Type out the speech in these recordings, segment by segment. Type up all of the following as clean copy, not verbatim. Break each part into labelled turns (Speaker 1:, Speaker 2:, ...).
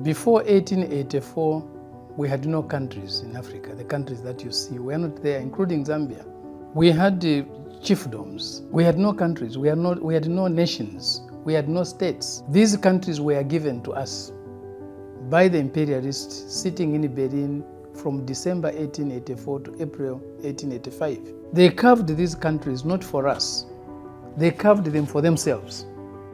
Speaker 1: Before 1884, we had no countries in Africa. The countries that you see were not there, including Zambia. We had the chiefdoms. We had no countries. We had no nations. We had no states. These countries were given to us by the imperialists sitting in Berlin from December 1884 to April 1885. They carved these countries not for us. They carved them for themselves.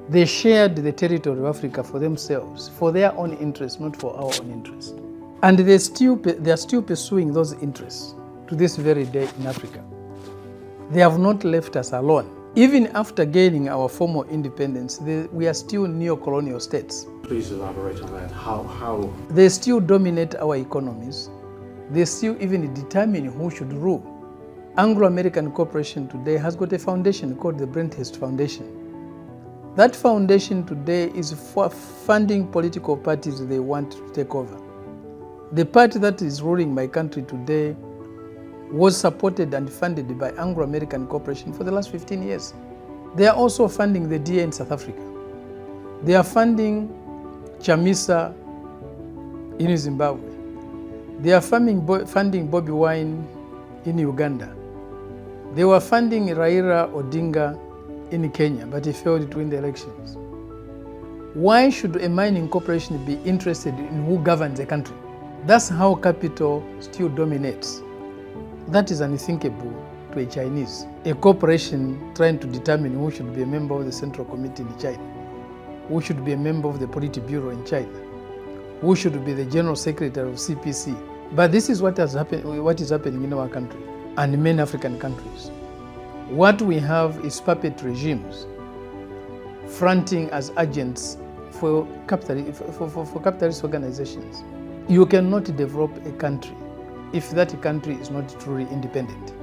Speaker 1: They shared the territory of Africa for themselves, for their own interests, not for our own interests. And they are still pursuing those interests to this very day in Africa. They have not left us alone. Even after gaining our formal independence, we are still neo-colonial states.
Speaker 2: Please elaborate on that. How?
Speaker 1: They still dominate our economies. They still even determine who should rule. Anglo-American Corporation today has got a foundation called the Brenthurst Foundation. That foundation today is for funding political parties they want to take over. The party that is ruling my country today was supported and funded by Anglo-American Corporation for the last 15 years. They are also funding the DA in South Africa. They are funding Chamisa in Zimbabwe. They are funding Bobi Wine in Uganda. They were funding Raila Odinga in Kenya, but he failed to win the elections. Why should a mining corporation be interested in who governs a country? That's how capital still dominates. That is unthinkable to a Chinese. A corporation trying to determine who should be a member of the Central Committee in China, who should be a member of the Politburo in China, who should be the General Secretary of CPC. But this is what is happening in our country and in many African countries. What we have is puppet regimes fronting as agents for capitalist organizations. You cannot develop a country if that country is not truly independent.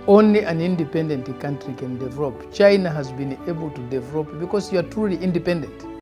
Speaker 1: Only an independent country can develop. China has been able to develop because you are truly independent.